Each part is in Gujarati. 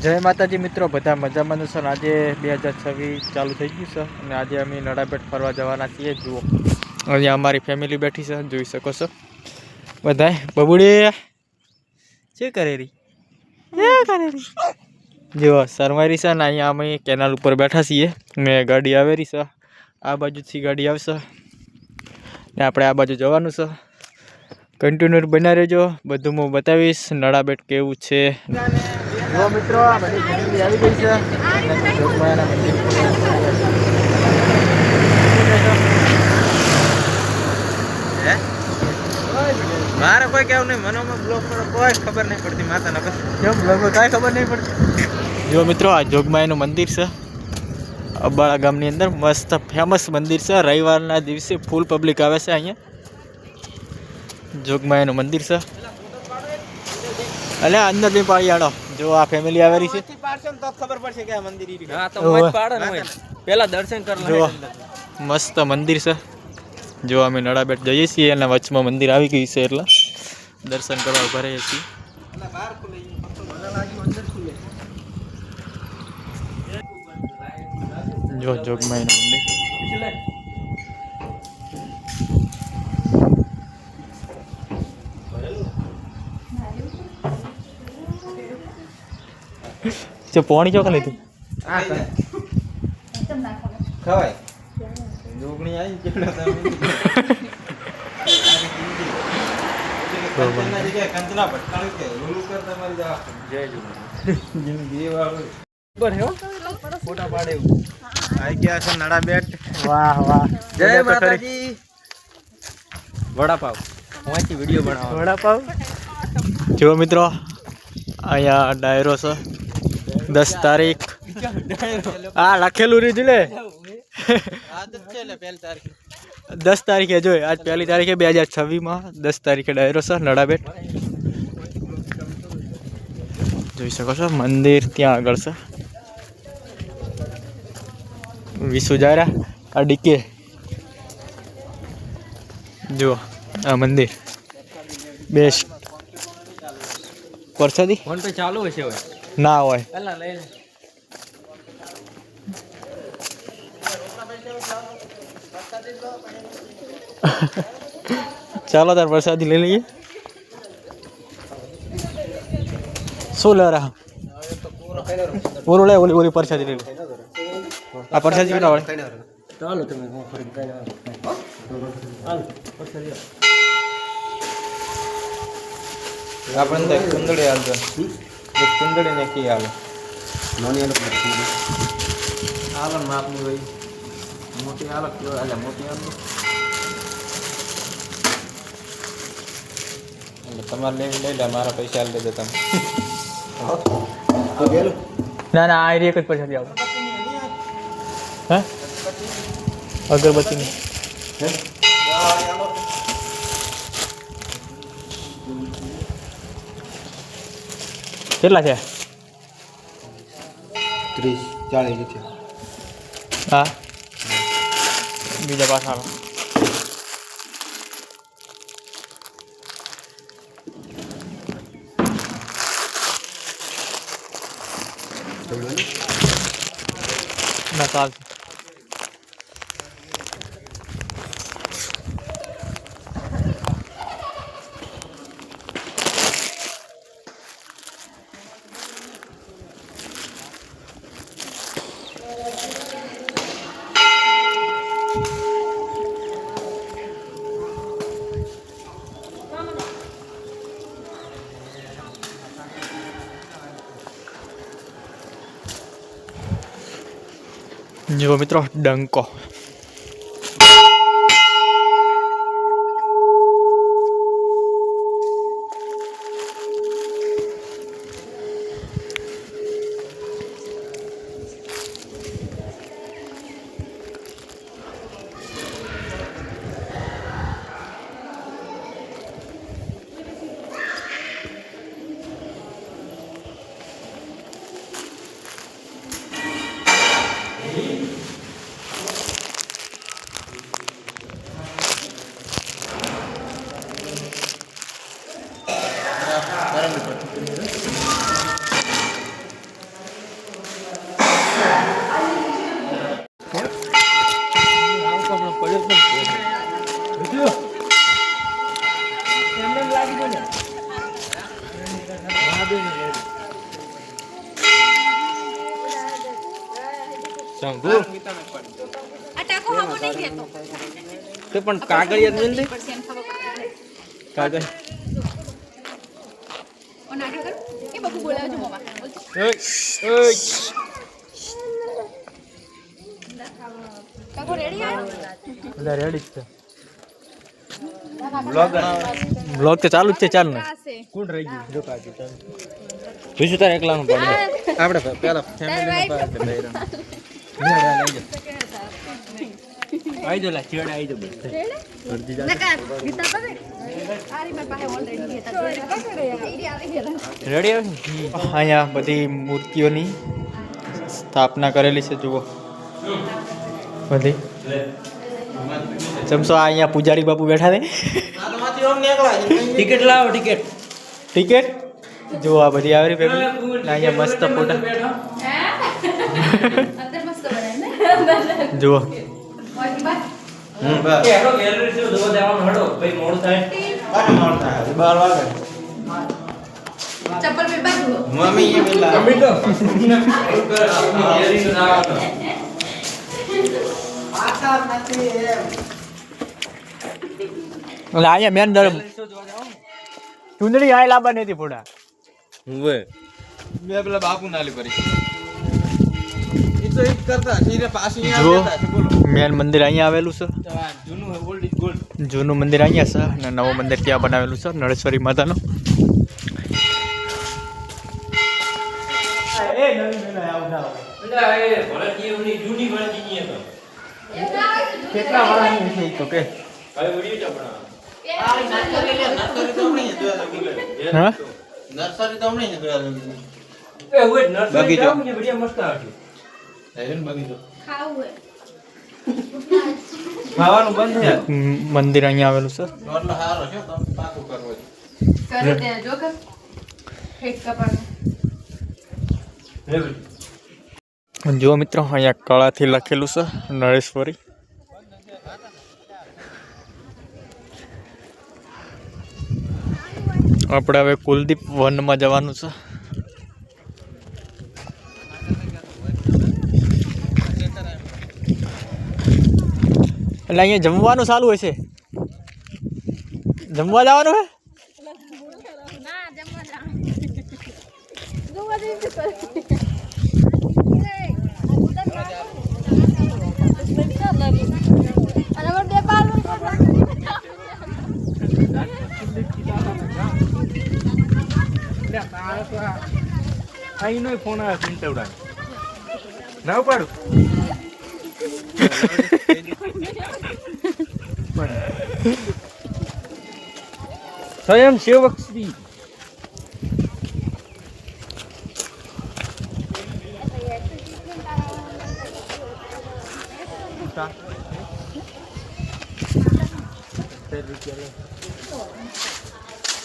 જય માતાજી મિત્રો, બધા મજામાં છે ને? આજે 2026 ચાલુ થઈ ગયું છે અને આજે અમે નડાબેટ ફરવા જવાના છીએ. જુઓ અહીંયા અમારી ફેમિલી બેઠી છે, જોઈ શકો છો બધા. બબુડી શું કરે રહી? જુઓ શરમારી છે ને. અહીંયા અમે કેનાલ ઉપર બેઠા છીએ ને ગાડી આવેરી છે. આ બાજુથી ગાડી આવશે ને આપણે આ બાજુ જવાનું છે. કન્ટિન્યુ બના રહેજો, બધું હું બતાવીશ નડાબેટ કેવું છે. જો મિત્રો, આ બધી ફેમિલી આવી ગઈ છે. મારે કોઈ કેવું નહીં, મનોમાં બ્લોગ પર કોઈ ખબર નહીં પડતી. માતાના કેમ બ્લોગમાં કાંઈ ખબર નહીં પડતી. જો મિત્રો, આ જોગમાયાનું મંદિર છે અબાળા ગામની અંદર. મસ્ત ફેમસ મંદિર છે. રવિવારના દિવસે ફૂલ પબ્લિક આવે છે અહીંયા. જોગમાયાનું મંદિર છે. અલે અંદર ની પાડી આડો. જો આ ફેમિલી આવેલી છે. ખબર પડશે કે આ મંદિર પેલા દર્શન કરવા. મસ્ત મંદિર છે. જો અમે નડાબેટ જઈએ છીએ અને વચમાં મંદિર આવી ગયું છે એટલે દર્શન કરવા ઉભા રહીએ છીએ. જો જોગમાયાનું મંદિર. જો પોણી ચોક લીધું ખવાય જોગણી આવી ફોટા પાડે આવી ગયા છે નડાબેટ. વાહ વાહ, જય માતાજી. વડાપાવ વિડીયો બનાવો. વડાપાવ જો મિત્રો, અહીંયા ડાયરો છે. 10 તારીખ આ લખેલું રીજ લે. 10 તારીખે જોઈ. આજ 1 તારીખે 2026 10 તારીખે ડાયરો છે નડાબેટ. જોઈ શકો છો મંદિર ત્યાં આગળ છે. વિસુજારા આ ડીકે. જુઓ આ મંદિર બેસ્ટ. પરસાદી ફોન પે ચાલુ હશે હોય ના હોય. ચાલો તાર પ્રસાદી લઈ લઈએ. શું લે રહા પૂરું લે. ઓલી પ્રસાદી લઈ લે. આ પ્રસાદી કેટલા વાળે? ચાલો તમે આપણે કુંદડી હાલતો કુંદડી ને કી હાલો નાની હાલો માપની હોય. મોટી હાલો એટલે મોટી હાલો એટલે તમારે લઈ લે. મારા પૈસા હાલ દેજો તમે. ના ના, આ એક જ પૈસા આવો. હે અગરબત્તી ની કેટલા છે? 30-40 છે. હા બીજા પાછા ના ચાલશે. જો મિત્રો ડંકો. શંભુ આ ટાકો હામો નહીં દેતો તો પણ કાગળિયા જલ્દી કાગળ ઓ નાટક કર એ બકુ બોલાવજો મામા કાકો રેડી આયો બધા રેડી જ છે બ્લોગ તો ચાલુ જ છે ચાલ ને કોણ રહી ગયું જો કાજુ ચાલ જોઈશું તારે એકલાનું પડે આપણે પેલા ફેમિલી નો પાડ લઈ આઈ જો લા ચેડ આઈ જો બે અડધી જા નકા ગીતા પકડ આરી માર પાસે ઓલરેડી હતા ઈડી આવી ગયા રેડી આવે અહીંયા બધી મૂર્તિઓની સ્થાપના કરેલી છે જુઓ બધી ચમસો અહીંયા પૂજારી બાપુ બેઠા છે ટિકિટ લાવો ટિકિટ ટિકિટ જો આ બધી આવી ફેમિલી અહીંયા મસ્ત ફોટા અંદર મસ્ત બનાય ને જુઓ ઓય બાત કે હેડો ગેલેરી થી જોવા જવાનું હેડો ભાઈ મોડ થાય મોડ થાય 12 વાગે ચપ્પલ મે બાંધો મમ્મી એ પેલા મમ્મી તો ગેલેરી તો ના આતા નથી એમ એટલે અહીંયા મેન દર ચુંદડી આય લાવવાની હતી ફોટા હવે મેં પેલા બાપુ નાલી કરી ઈ તો એક કરતા સીરે પાછી જો આવતા છે બોલો મેન મંદિર અહીંયા આવેલું છે જૂનું ઓલ્ડ ઇઝ ગોલ્ડ જૂનું મંદિર અહીંયા છે અને નવું મંદિર ત્યાં બનાવેલું છે નળેશ્વરી માતાનું બેટા એ ભરતજીની જૂની ભરતજીની હતો કેટલા વર્ષની છે તો કે હવે વિડિયો ચપણા હા નર્સરી તો હમણે જ ગયા એ હોય નર્સરી બગીચો. જાવ ને બઢિયા મસ્ત આવશે. હેવન બગીચો ખાવું હે ખાવાનું બંધ છે મંદિર અહીંયા આવેલું છે એટલે હારો છે તો પાકું કરવો છે કરો તે જો કર હેડ કપાને જો મિત્રો અહીંયા કળાથી લખેલું છે નળેશ્વરી આપણે હવે કુલદીપ વનમાં જવાનું છે એટલે અહીંયા જમવાનું ચાલુ હશે જમવા જવાનું હે ના જમવા જા ગોવા દે તો અહીંનો ફોન આવે પિંટવડા ના ઉપાડું સ્વયં સેવક શ્રી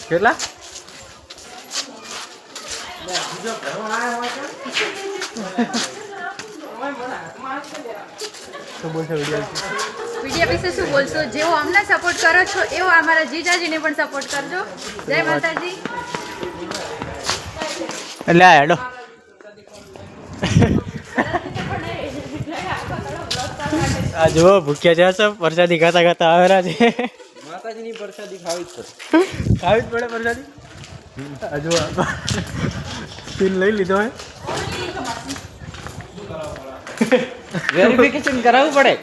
કેટલા વિડિયો વિશે શું બોલશો જેવો અમને સપોર્ટ કરો છો એવો અમારા જીજાજીને પણ સપોર્ટ કરજો જય માતાજી એટલે આ હેડો આ જુઓ ભૂખ્યા છે સબ પ્રસાદી ખાતા ખાતા આવેલા છે માતાજીની પ્રસાદી ખાવી જ પડે ખાવી જ પડે પ્રસાદી આ જુઓ પિન લઈ લીધો હે વેરિફિકેશન કરાવવું પડે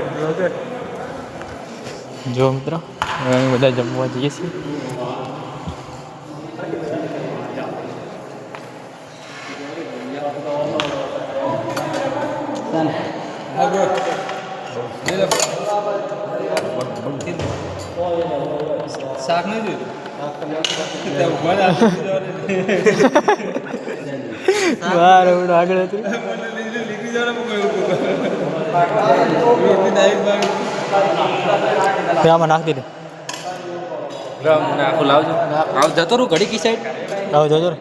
બ્લોગર જો મિત્રો હવે અમે બધા જમવા જઈએ છીએ શાક નહીં જોયું બાર એવડું આગળ હતું આમાં નાખી દે આખું લાવજો આવ જતો રહું ઘડી કી સાઈડ આવો જોજો ને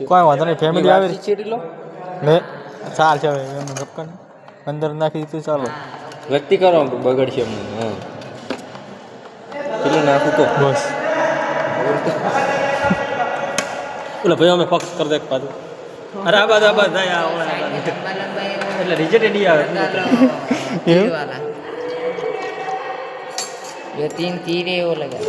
કોઈ વાંધો નહીં ફેમિલી આવે ચેડી લો લે ચાલ છે હવે એમનું ધક્કા અંદર નાખી દીધું ચાલો વ્યક્તિ કરો બગડશે એમને હા પેલું નાખું તો બસ ઓલા ભાઈ અમે ફોકસ કરી દે એક બાજુ અરે આ બાજુ જાય એટલે રિજેક્ટ એડી આવે तीर वाला ये 3 तीर है वो लगा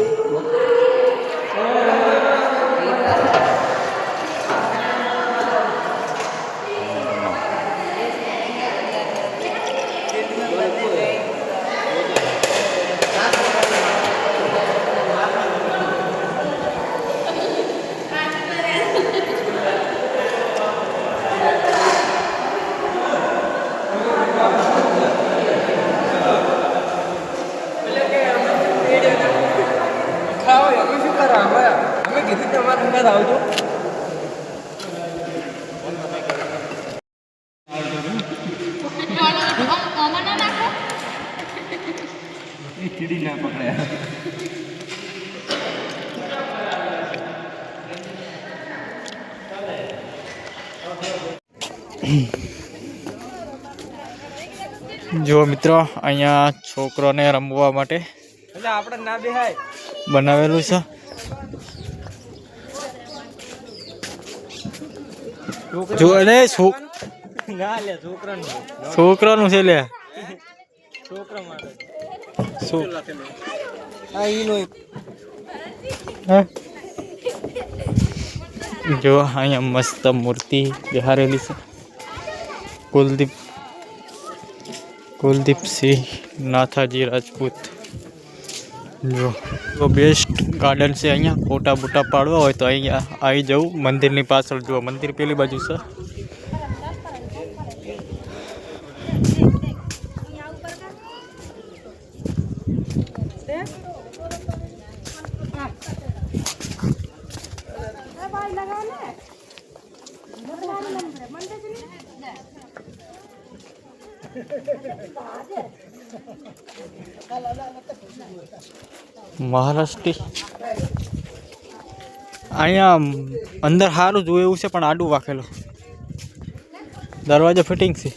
કીડી ના પકડ્યા જો મિત્રો અહીંયા છોકરોને રમવા માટે એટલે આપણે ના બેહાય બનાવેલું છે જો અરે ના લે છોકરાનું છોકરાનું છે લે છોકરા માટે હા ઈનો જો અહીંયા મસ્ત મૂર્તિ બિહારેલી છે કુલદીપસિંહ નાથાજી રાજપૂત જો બેસ્ટ ગાર્ડન છે અહીંયા ફોટા બોટા પાડવા હોય તો અહીંયા આવી જવું મંદિરની પાછળ જુઓ મંદિર પેલી બાજુ છે મહારાષ્ટ્રી અહીંયા અંદર સારું જોયું એવું છે પણ આડું વાખેલું દરવાજો ફિટિંગ છે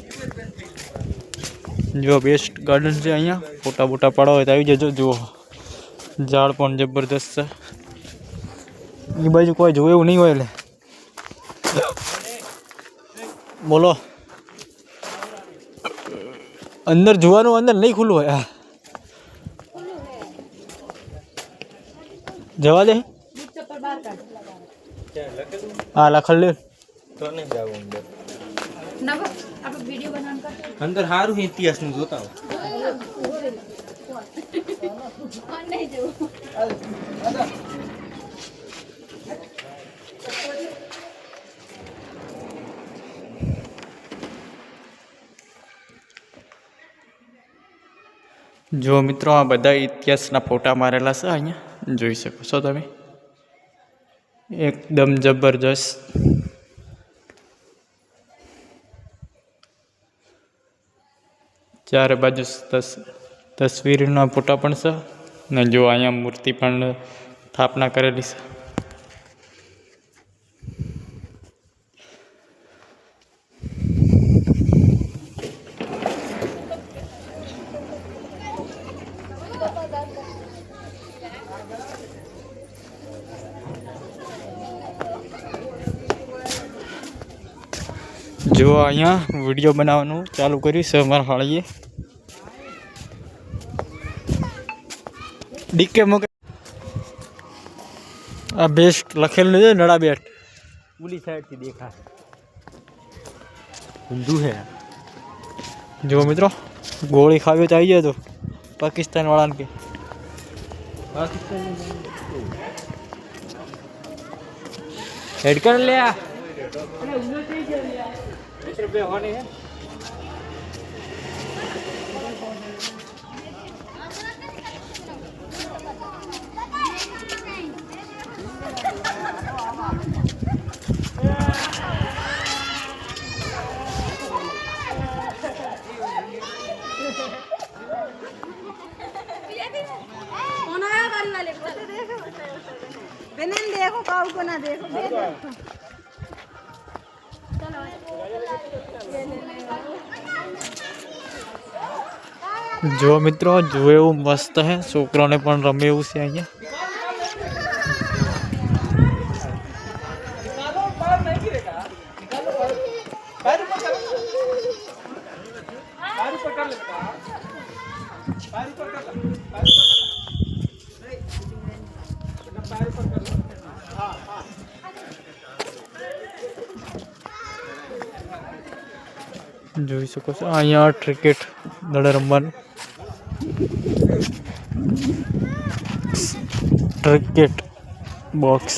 જો બેસ્ટ ગાર્ડન છે અહીંયા ફોટા બોટા પાડવા હોય તો આવી જજો જુઓ ઝાડ પણ જબરદસ્ત છે એ બાજુ કોઈ જોયું એવું નહીં હોય એટલે બોલો અંદર જોવાનું અંદર નહીં ખુલ્લું હોય જવા દે હા લખલ લે તો નહીં જાવ અંદર નવો આપણે વિડિયો બનાવવાનું કરતો અંદર સારું ઇતિહાસ નું જોતા હો નહીં જવું જો મિત્રો આ બધા ઇતિહાસના ફોટા મારેલા છે અહીંયા જોઈ શકો છો તમે એકદમ જબરજસ્ત ચારે બાજુ તસવીરના ફોટા પણ છે ને જો અહીંયા મૂર્તિ પણ સ્થાપના કરેલી છે જો અહીંયા વિડીયો બનાવવાનું ચાલુ કર્યું છે અમારા હાળીએ ડીકે મોકે આ બેસ્ટ લખેલું છે નડા બેટ ઉલી સાઈડ થી દેખા હિન્દુ હે જો મિત્રો ગોળી ખાવી તો આવી જાય તો પાકિસ્તાન વાળાને કે હેડ કર લે આ देखो काऊ को ना देखो જો મિત્રો જો એવું મસ્ત હે છોકરાને પણ રમે એવું છે અહીંયા જોઈ શકો છો અહીંયા ક્રિકેટ દડે રમવાનું ક્રિકેટ બોક્સ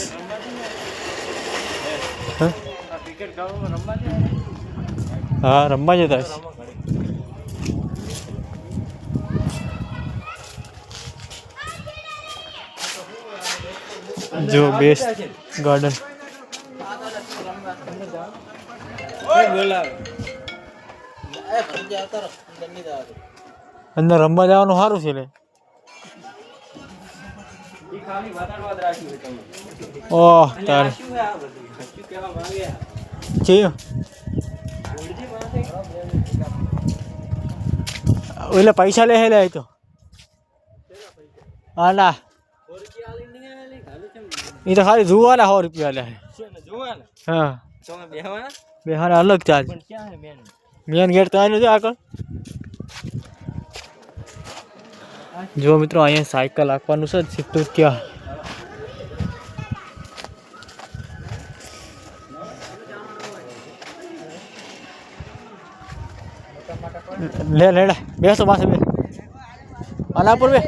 હા રમવા જતા હશે. જો બેસ્ટ ગાર્ડન અંદર રમવા જવાનું સારું છે લે. ઓહ તારે છે ઓલે પૈસા લે લે તો હા ના એ તો ખાલી જોવાના 100 રૂપિયા લે. હા બેહાના અલગ ચાર્જ. મેન ગેટ તો આનું છે આગળ. જો મિત્રો અહીંયા સાયકલ રાખવાનું છે સીધું ત્યાં. લે લેડા બેસો પાસે બે આના પર બે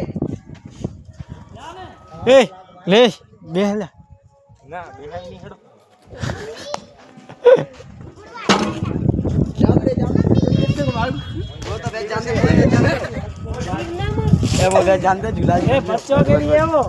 એ લે બે લે ના બેહાઈ ની હેડો એ બોલે જાનતે ઝુલા એ બચ્ચો के लिए वो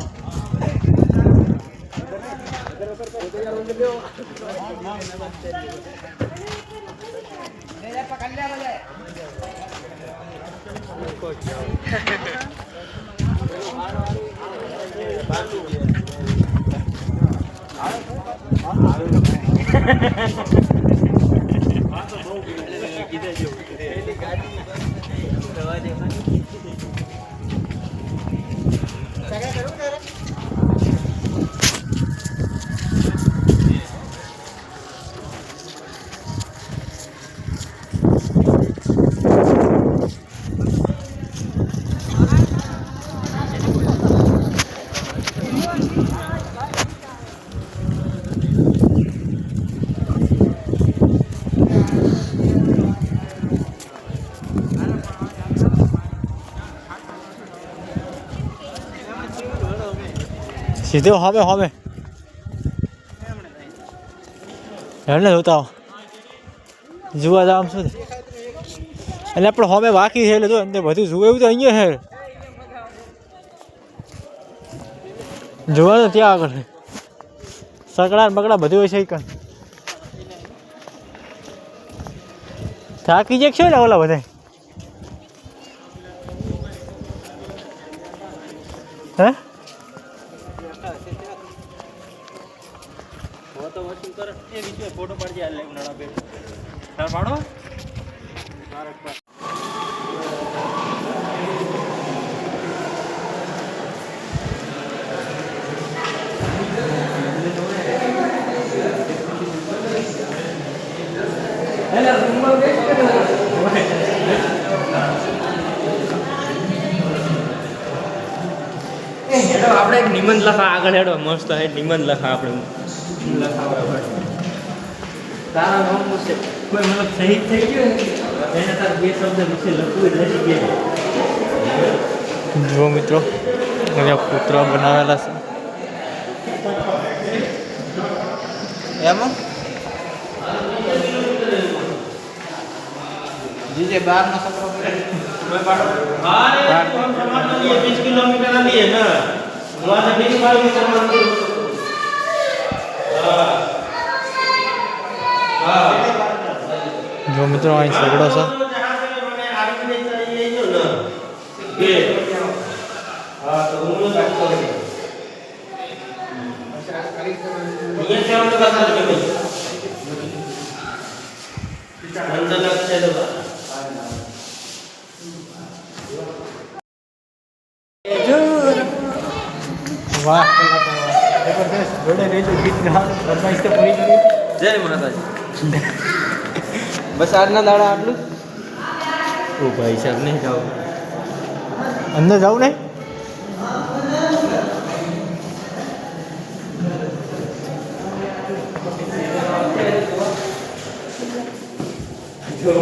સીધે હવે હવે હેડને જોતા જોવા જાવ શું એટલે આપણે હવે બાકી છે એટલે જો અંદર બધું જોવે એવું તો અહીંયા છે જોવાનું ત્યાં આગળ સકડા બકડા બધું હોય છે કણ થાકી જાય છે ને ઓલા બધા હે फोटो पड़ जाए उनाड़ा पे तार पाड़ो આપણે એક નિબંધ લખા આગળ હેડો મસ્ત હે નિબંધ લખા આપણે તારા નામ મુસે કોઈ મતલબ શહીદ થઈ ગયો એને તાર બે શબ્દ વિશે લખવું નથી ગયા. જો મિત્રો અહીંયા પુતળા બનાવેલા છે એમાં જીજે 12 નો સફર કોઈ પાડો હા રે કોમ સમાજ નો लिए 20 किलोमीटर ना लिए ना वहां से 20 किलोमीटर मंदिर જો મિત્રો અહીં સગડો છે વાહ જબરદસ્ત જોડે રેજો ગીત ગાવાનું ફરમાઈશ તો પૂરી કરી. જય માતાજી. બસ આજના દાડા આટલું ઓ ભાઈ સાહેબ નહીં જાવ અંદર જાવ ને હું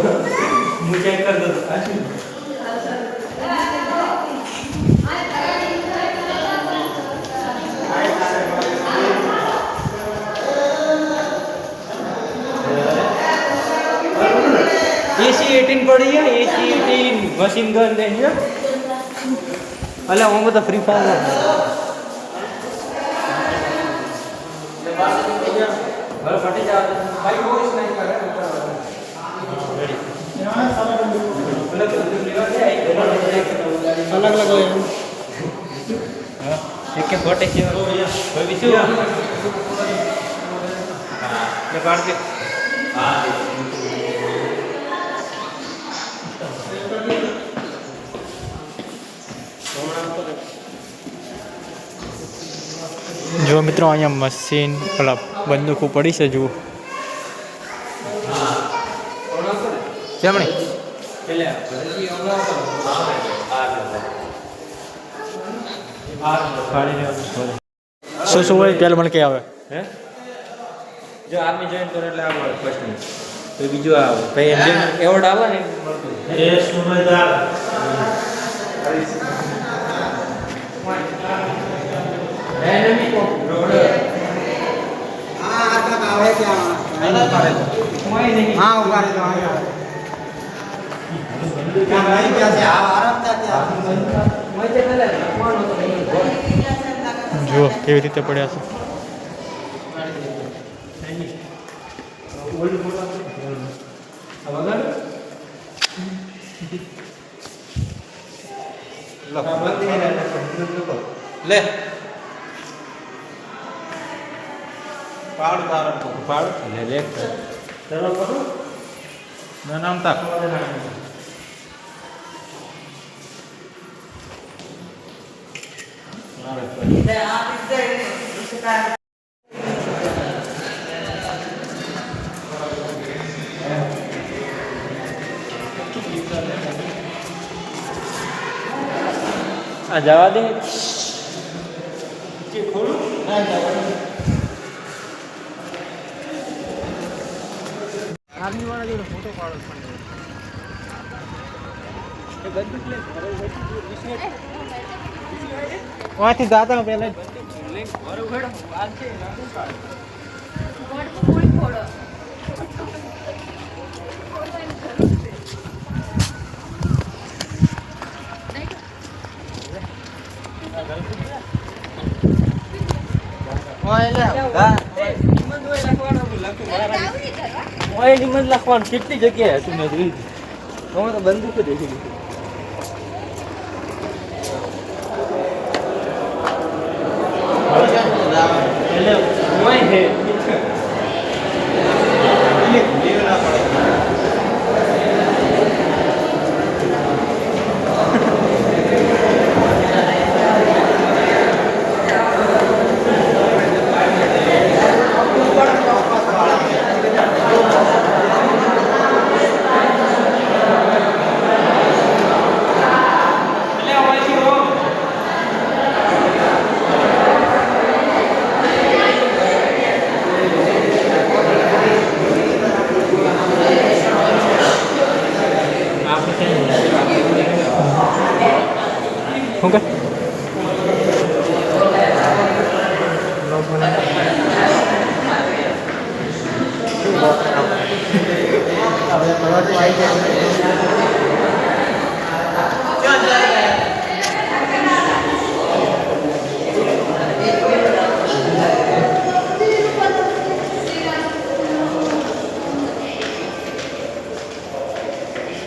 ચેક કરી દઉં एसी 18 पड़ी है एसी 18 मशीन गन देंगे अल्लाह वो तो फ्री फायर फटे जा भाई वो नहीं कर अलग अलग एक के फोटे से कोई भी हां ये काट के हां જો મિત્રો અહીંયા મશીન પેલા બંદૂકો પડી છે જુઓ કેમણે શું શું હોય પેલા મને કે આવે હે જો આર્મી જોઈન કરે એટલે આવે ફર્સ્ટ તો બીજું આવે ભાઈ એમ એવોર્ડ આવે ને એ સુમેદાર એનિમી કો રોડ હા આ આવે કે હા ઉભા રહે क्या भाई क्या से आराम था मैं ते पहले कौन होतो જુઓ કેવી રીતે પડ્યા છે ले पाड़ ले ले चलो पकड़ो ना नाम तक आ जवा दे खोलो आर्मी वाला जो फोटो पाड़ो वहां जाता हूँ पहले નિમંત લખવાનું કેટલી જગ્યાએ હતું મેં જોઈ અમે તો બંદૂક જ દેખી લીધી એટલે હોય છે શું કે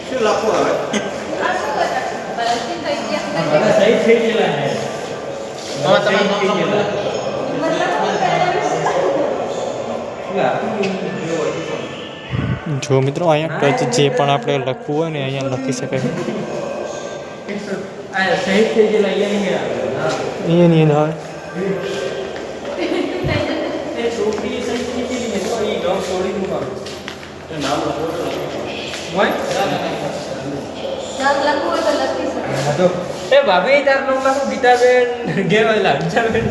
શું લખવું હવે સહી થઈ ગયેલા સહી થઈ ગયેલા જો મિત્રો અહીંયા ટચ જે પણ આપણે લખવું હોય ને અહીંયા લખી શકાય આ સહી થઈ ગયેલા અહીંયા નહીં આવે એ છોકરી સહી થઈ ગયેલી ને તો એ ડોગ છોડી મૂકવાનું નામ લખવું હોય તો લખી શકો. એ ભાભી તાર નામ લખો ગીતાબેન ગેવાલા ગીતાબેન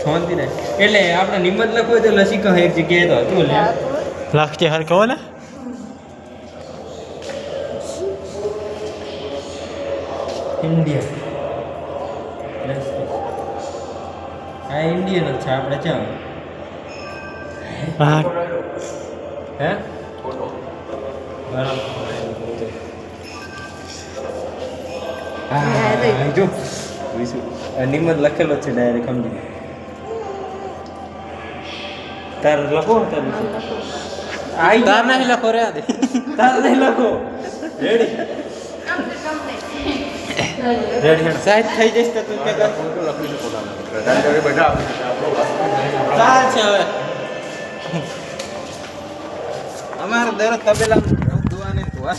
શાંતિ ને એટલે આપણે નિમત લખવું હોય તો લસી કહે એક જગ્યાએ તો હતું લે લાખથી હાર કહો ને ઇન્ડિયા આ ઇન્ડિયન જ છે આપણે ક્યાં હા હે બરાબર હા જો નિમત લખેલો છે ડાયરેક્ટ સમજી તાર લખો તાર તાર નહીં લખો રે આદે તાર નહીં લખો રેડી રેડી સાહેબ થઈ જઈશ તો તું કે ચાલ છે હવે અમારે દર તબેલા ધોવાને ધોવા